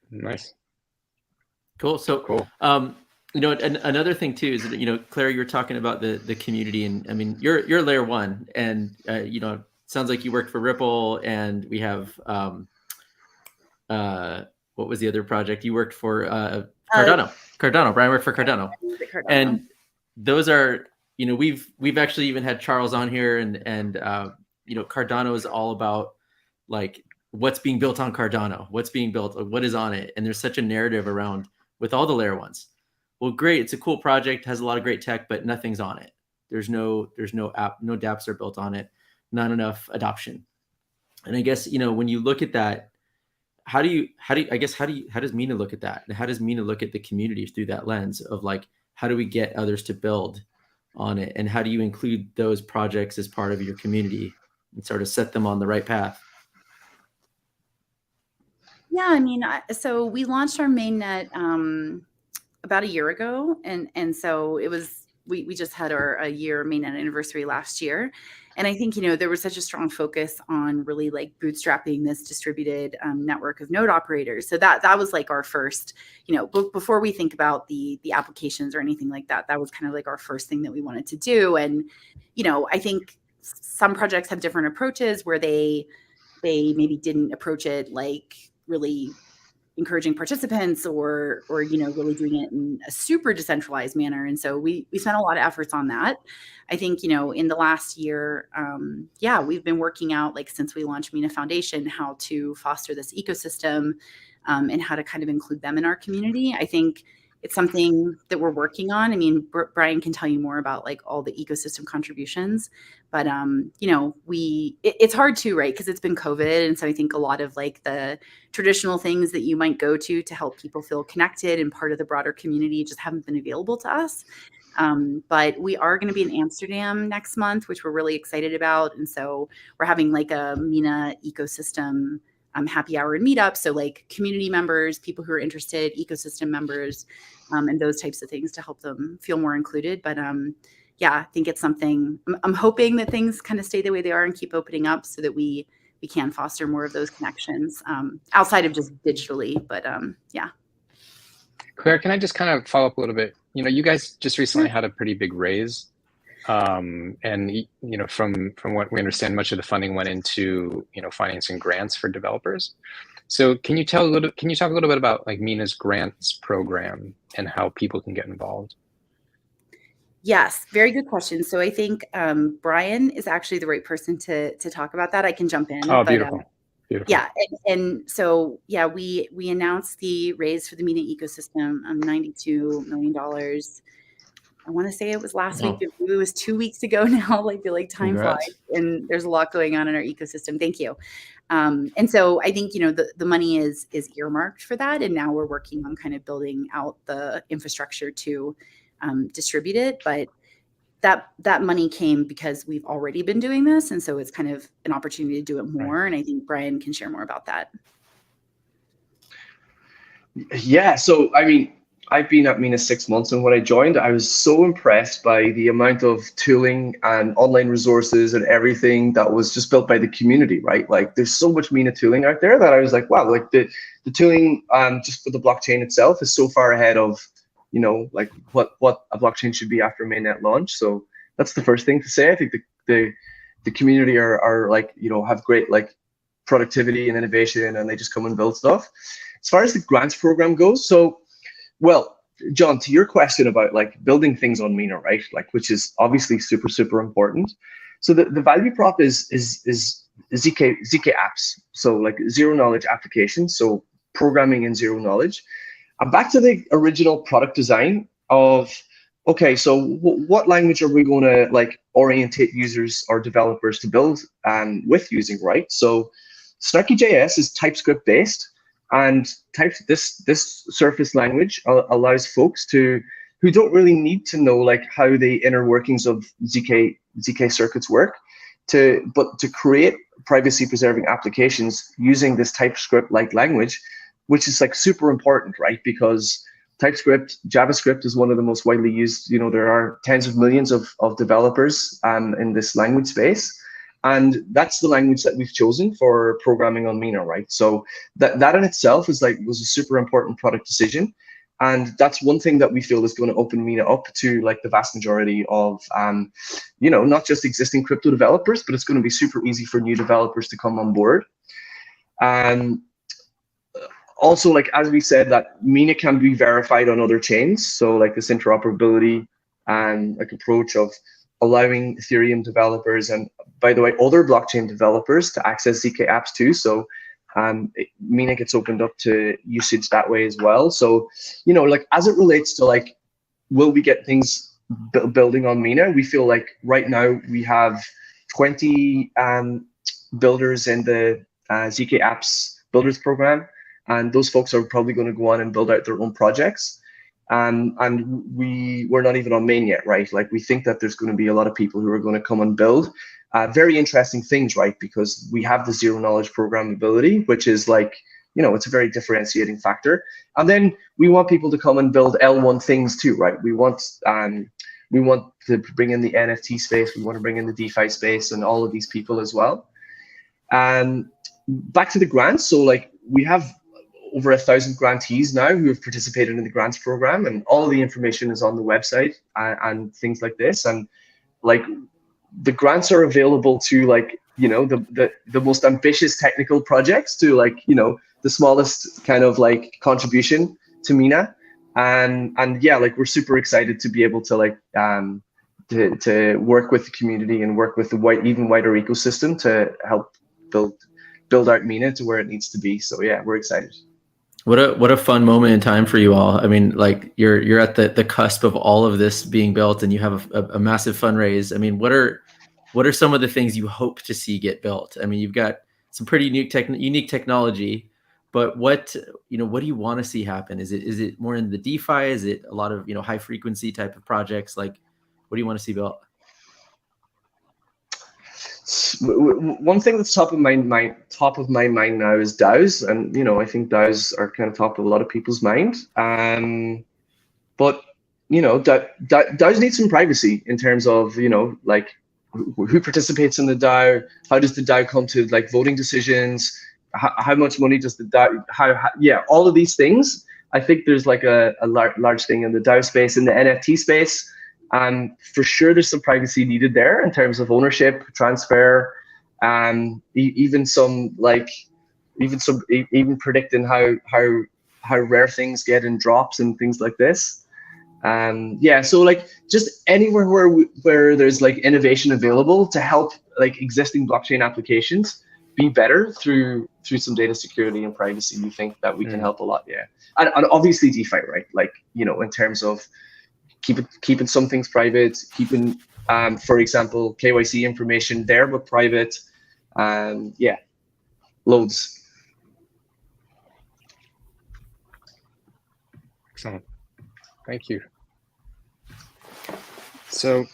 nice.
Cool. So
cool.
You know, another thing too is that, you know, Claire, you were talking about the community, and I mean, you're layer one, and you know, sounds like you worked for Ripple, and we have what was the other project you worked for? Cardano. Brian worked for Cardano. And those are, you know, we've actually even had Charles on here, and you know, Cardano is all about like what's being built on Cardano, what's being built, what is on it, and there's such a narrative around with all the layer ones. Well, great, it's a cool project, has a lot of great tech, but nothing's on it. There's no app, no dApps are built on it. not enough adoption. And I guess, you know, when you look at that, how does Mina look at that? And how does Mina look at the community through that lens of like, how do we get others to build on it? And how do you include those projects as part of your community and sort of set them on the right path?
Yeah, I mean, so we launched our mainnet about a year ago, and so it was we just had our a year mainnet anniversary last year, and I think, you know, there was such a strong focus on really like bootstrapping this distributed network of node operators. So that was like our first, you know, before we think about the applications or anything like that, that was kind of like our first thing that we wanted to do. And, you know, I think some projects have different approaches where they maybe didn't approach it like really encouraging participants or you know, really doing it in a super decentralized manner. And so we spent a lot of efforts on that. I think, you know, in the last year, yeah, we've been working out, like since we launched Mina Foundation, how to foster this ecosystem and how to kind of include them in our community. I think it's something that we're working on. I mean, Brian can tell you more about like all the ecosystem contributions, but you know, it's hard too, right? Because it's been COVID, and so I think a lot of like the traditional things that you might go to help people feel connected and part of the broader community just haven't been available to us. But we are going to be in Amsterdam next month, which we're really excited about, and so we're having like a Mina ecosystem happy hour and meetup. So like community members, people who are interested, ecosystem members, and those types of things to help them feel more included. But yeah, I think it's something I'm hoping that things kind of stay the way they are and keep opening up so that we can foster more of those connections outside of just digitally. But yeah.
Claire, can I just kind of follow up a little bit? You know, you guys just recently had a pretty big raise. And you know, from what we understand, much of the funding went into, you know, financing grants for developers. So can you talk a little bit about like Mina's grants program and how people can get involved?
Yes, very good question. So I think Brian is actually the right person to talk about that. I can jump in.
Oh, beautiful. Beautiful.
Yeah, and so yeah, we announced the raise for the Mina ecosystem, $92 million. I want to say it was last week. It was 2 weeks ago now. I feel like time flies, and there's a lot going on in our ecosystem. Thank you. And so I think, you know, the money is earmarked for that, and now we're working on kind of building out the infrastructure to distribute it. But that money came because we've already been doing this, and so it's kind of an opportunity to do it more. Right. And I think Brian can share more about that.
Yeah. So I mean, I've been at Mina 6 months, and when I joined, I was so impressed by the amount of tooling and online resources and everything that was just built by the community, right? Like there's so much Mina tooling out there that I was like, wow, like the tooling just for the blockchain itself is so far ahead of, you know, like what a blockchain should be after mainnet launch. So that's the first thing to say. I think the community are like, you know, have great like productivity and innovation, and they just come and build stuff. As far as the grants program goes, so well, John, to your question about like building things on Mina, right? Like, which is obviously super, super important. So the value prop is ZK apps. So like zero knowledge applications. So programming in zero knowledge. And back to the original product design of, okay, so what language are we going to like orientate users or developers to build with using, right? So Snarky.js is TypeScript based. And this surface language allows folks who don't really need to know like how the inner workings of ZK circuits work, but to create privacy preserving applications using this TypeScript like language, which is like super important, right? Because TypeScript, JavaScript is one of the most widely used. You know, there are tens of millions of developers in this language space. And that's the language that we've chosen for programming on Mina, right? So that in itself was a super important product decision. And that's one thing that we feel is going to open Mina up to like the vast majority of, you know, not just existing crypto developers, but it's going to be super easy for new developers to come on board. Also, like, as we said, that Mina can be verified on other chains. So like this interoperability and like approach of allowing Ethereum developers and, by the way, other blockchain developers to access ZK apps too. So Mina gets opened up to usage that way as well. So, you know, like as it relates to like, will we get things building on Mina? We feel like right now we have, 20 builders in the ZK Apps Builders Program, and those folks are probably going to go on and build out their own projects. And we're not even on main yet, right? Like, we think that there's going to be a lot of people who are going to come and build very interesting things, right? Because we have the zero knowledge programmability, which is like, you know, it's a very differentiating factor. And then we want people to come and build L1 things too, right? We want to bring in the NFT space. We want to bring in the DeFi space and all of these people as well. Back to the grants. So like, we have over 1,000 grantees now who have participated in the grants program, and all of the information is on the website and things like this. And like, the grants are available to, like, you know, the most ambitious technical projects to, like, you know, the smallest kind of like contribution to Mina. And yeah, like, we're super excited to be able to like to work with the community and work with the even wider ecosystem to help build out Mina to where it needs to be. So yeah, we're excited.
What a fun moment in time for you all. I mean, like, you're at the cusp of all of this being built, and you have a massive fundraise. I mean, what are some of the things you hope to see get built? I mean, you've got some pretty unique technology, but what do you want to see happen? Is it more in the DeFi? Is it a lot of, you know, high frequency type of projects? Like, what do you want to see built?
One thing that's top of my mind now is DAOs, and you know, I think DAOs are kind of top of a lot of people's mind. But you know, DAOs need some privacy in terms of, you know, like, who participates in the DAO, how does the DAO come to like voting decisions, how much money does the DAO, yeah, all of these things. I think there's like a large thing in the DAO space, in the NFT space. For sure, there's some privacy needed there in terms of ownership, transfer, even predicting how rare things get in drops and things like this. Yeah, so like, just anywhere where there's like innovation available to help like existing blockchain applications be better through some data security and privacy, we think that we can help a lot. Yeah, and obviously DeFi, right? Like, you know, in terms of keeping some things private, keeping, for example, KYC information there but private. Yeah, loads.
Excellent. Thank you. So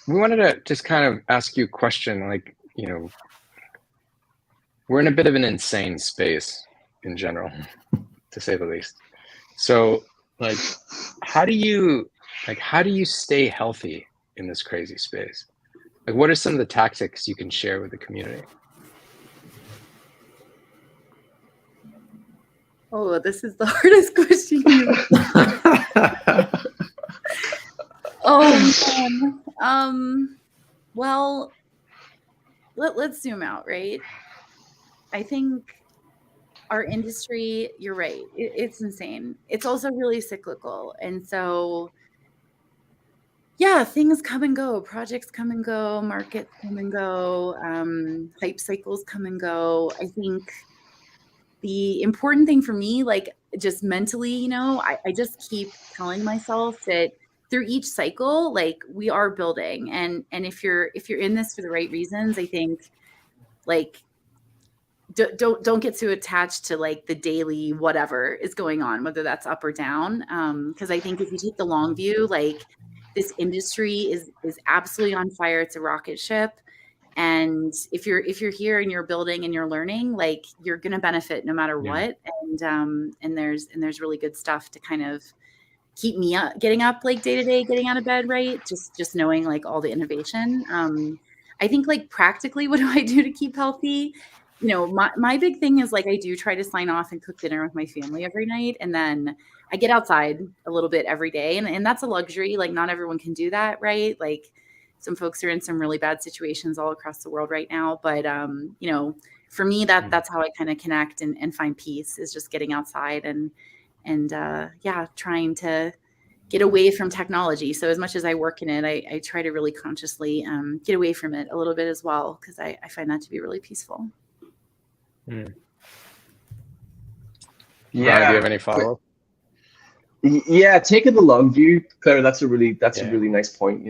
we wanted to just kind of ask you a question, like, you know, we're in a bit of an insane space in general, to say the least. So like, how do you stay healthy in this crazy space? Like, what are some of the tactics you can share with the community?
Oh, this is the hardest question. Oh man. Well, let's zoom out, right? I think our industry, you're right, it's insane. It's also really cyclical. And so, yeah, things come and go, projects come and go, markets come and go, hype cycles come and go. I think the important thing for me, like, just mentally, you know, I just keep telling myself that through each cycle, like, we are building. And if you're in this for the right reasons, I think, like, don't get too attached to like the daily whatever is going on, whether that's up or down. Because I think if you take the long view, like, this industry is absolutely on fire. It's a rocket ship. And if you're here and you're building and you're learning, like, you're going to benefit no matter what. And there's really good stuff to kind of keep me up, getting up like day to day, getting out of bed, right? Just knowing like all the innovation. I think, like, practically, what do I do to keep healthy? You know, my big thing is, like, I do try to sign off and cook dinner with my family every night. And then I get outside a little bit every day. And that's a luxury. Like, not everyone can do that, right? Like, some folks are in some really bad situations all across the world right now. But, you know, for me, that's how I kind of connect and find peace, is just getting outside and yeah, trying to get away from technology. So as much as I work in it, I try to really consciously get away from it a little bit as well, because I find that to be really peaceful.
Yeah.
Yeah.
Do you have any follow-up?
Yeah, taking the long view, Claire, that's a really
Yeah.
nice point.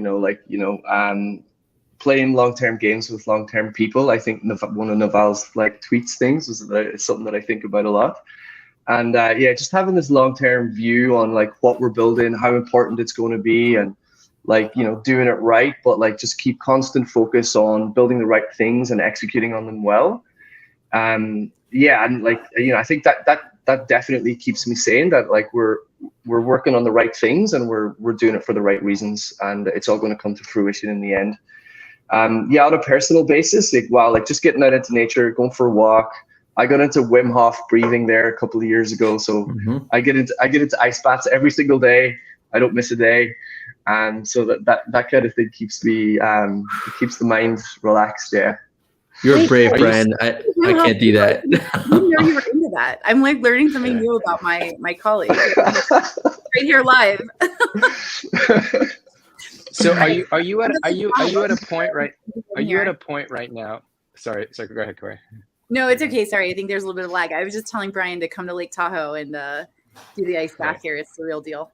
Playing long-term games with long-term people. I think one of Naval's like tweets things is something that I think about a lot. And yeah, just having this long-term view on like what we're building, how important it's going to be, and like, doing it right, but like just keep constant focus on building the right things and executing on them well. Yeah, and like, I think that definitely keeps me saying that like we're working on the right things and we're doing it for the right reasons, and it's all going to come to fruition in the end. Yeah, on a personal basis, like wow, like just getting out into nature, going for a walk. I got into Wim Hof breathing there a couple of years ago, so I get into ice baths every single day. I don't miss a day, and so that kind of thing keeps me it keeps the mind relaxed. Yeah.
You're brave, Brian. I can't do that.
I didn't know you were into that. I'm like learning something new about my colleague right here live.
So are you at a point right now? Sorry, go ahead, Corey.
No, it's okay. Sorry, I think there's a little bit of lag. I was just telling Brian to come to Lake Tahoe and do the ice bath here. It's the real deal.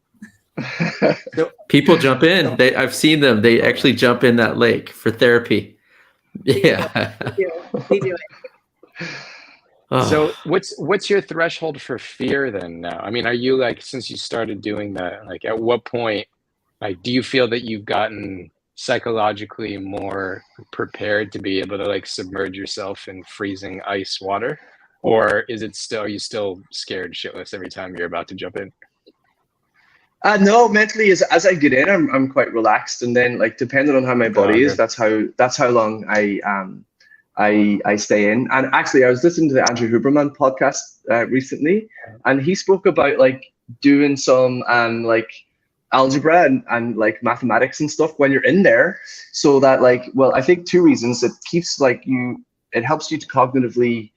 People jump in. I've seen them. They actually jump in that lake for therapy. Yeah,
they do it.
Oh.
So what's your threshold for fear then now? I mean, are you like, since you started doing that, like at what point, like, do you feel that you've gotten psychologically more prepared to be able to like submerge yourself in freezing ice water? Or are you still scared shitless every time you're about to jump in?
No, mentally as I get in, I'm quite relaxed, and then like depending on how my body is, that's how long I stay in. And actually, I was listening to the Andrew Huberman podcast recently, and he spoke about like doing some like algebra and like mathematics and stuff when you're in there, so that like, well, I think two reasons. It keeps like it helps you to cognitively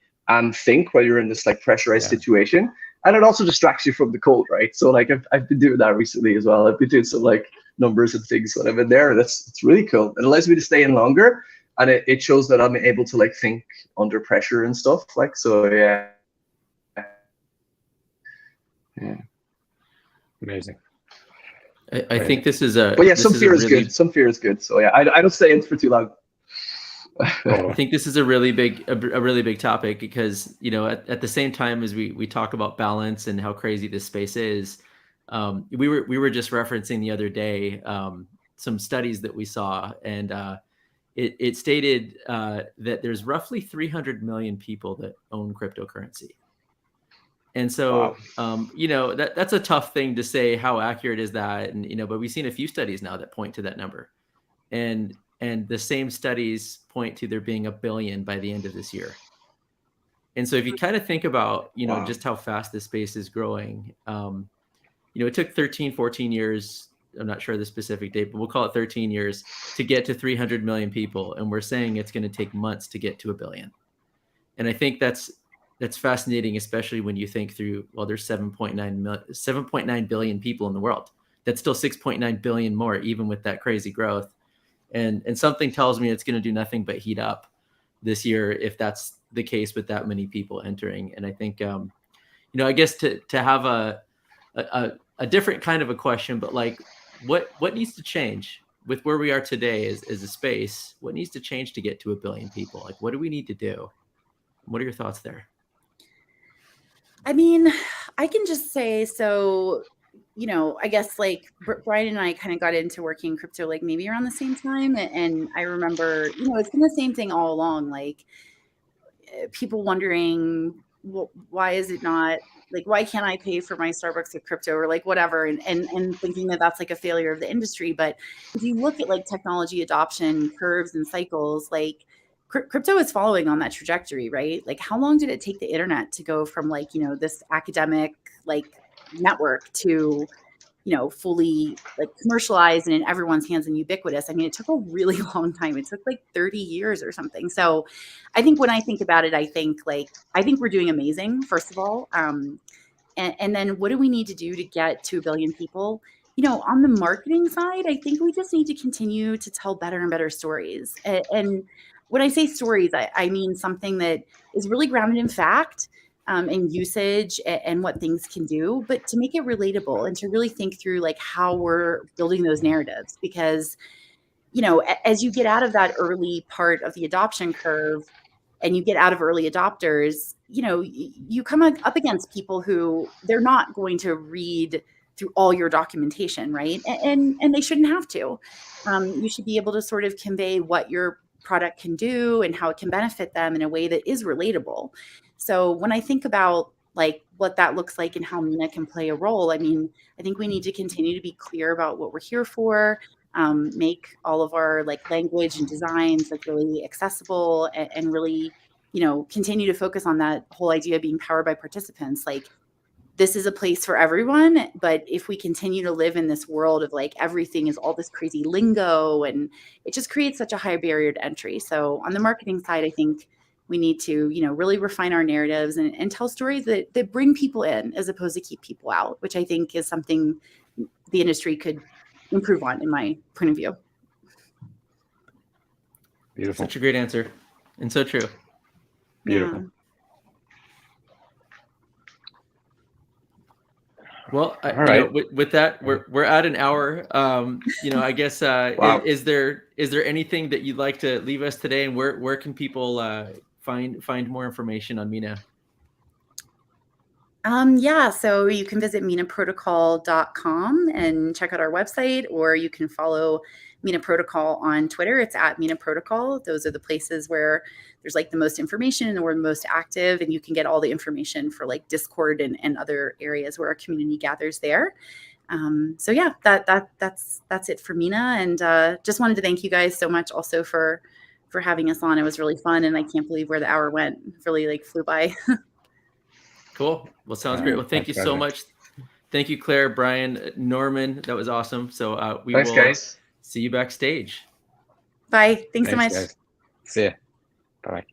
think while you're in this like pressurized situation. And it also distracts you from the cold, right? So like I've been doing that recently as well. I've been doing some like numbers and things when I'm in there. It's really cool. It allows me to stay in longer, and it shows that I'm able to like think under pressure and stuff. Like, so yeah.
Amazing.
I think this is a.
But yeah, some fear is good. Some fear is good. So yeah, I don't stay in for too long.
I think this is a really big topic, because at the same time as we talk about balance and how crazy this space is, we were just referencing the other day some studies that we saw, and it stated that there's roughly 300 million people that own cryptocurrency. And so that's a tough thing to say, how accurate is that, and but we've seen a few studies now that point to that number, and the same studies point to there being 1 billion by the end of this year. And so if you kind of think about, just how fast this space is growing, it took 13-14 years, I'm not sure the specific date, but we'll call it 13 years to get to 300 million people, and we're saying it's going to take months to get to 1 billion. And I think that's fascinating, especially when you think through, well, there's 7.9 billion people in the world. That's still 6.9 billion more, even with that crazy growth. And something tells me it's going to do nothing but heat up this year if that's the case with that many people entering. And I think, I guess to have a different kind of a question, but like, what needs to change with where we are today as a space? What needs to change to get to 1 billion people? Like, what do we need to do? What are your thoughts there?
I mean, I can just say, so, I guess like Brian and I kind of got into working crypto like maybe around the same time. And I remember, it's been the same thing all along. Like people wondering, well, why is it not like, why can't I pay for my Starbucks with crypto or like whatever? And thinking that that's like a failure of the industry. But if you look at like technology adoption curves and cycles, like crypto is following on that trajectory, right? Like how long did it take the internet to go from like, this academic like network to, fully like commercialized and in everyone's hands and ubiquitous? I mean, it took a really long time. It took like 30 years or something. So I think when I think about it, I think we're doing amazing, first of all. And then what do we need to do to get to 1 billion people? On the marketing side, I think we just need to continue to tell better and better stories. And when I say stories, I mean something that is really grounded in fact, and usage and what things can do, but to make it relatable and to really think through like how we're building those narratives. Because, you know, as you get out of that early part of the adoption curve and you get out of early adopters, you know, you come up against people who they're not going to read through all your documentation, right? And they shouldn't have to. You should be able to sort of convey what your product can do and how it can benefit them in a way that is relatable. So when I think about like what that looks like and how Mina can play a role, I mean, I think we need to continue to be clear about what we're here for, make all of our like language and designs like really accessible and really, you know, continue to focus on that whole idea of being powered by participants. Like, this is a place for everyone, but if we continue to live in this world of like everything is all this crazy lingo, and it just creates such a high barrier to entry. So on the marketing side, I think we need to, you know, really refine our narratives and tell stories that bring people in as opposed to keep people out, which I think is something the industry could improve on, in my point of view.
Beautiful.
Such a great answer, and so true.
Beautiful.
Yeah.
Well,
All right.
you know, with that, we're at an hour. You know, I guess
Wow.
is there anything that you'd like to leave us today, and where can people find more information on Mina?
Yeah, so you can visit minaprotocol.com and check out our website, or you can follow Mina Protocol on Twitter. It's at Mina Protocol. Those are the places where there's like the most information and we're the most active, and you can get all the information for like Discord and other areas where our community gathers there. So yeah, that's it for Mina, and just wanted to thank you guys so much also for having us on. It was really fun, and I can't believe where the hour went. It really like flew by.
Cool. Well, sounds great. Well, thank you so much. Thank you, Claire, Brian, Norman. That was awesome. So we will
guys.
see you backstage.
Bye. Thanks so much.
Guys. See ya. Bye.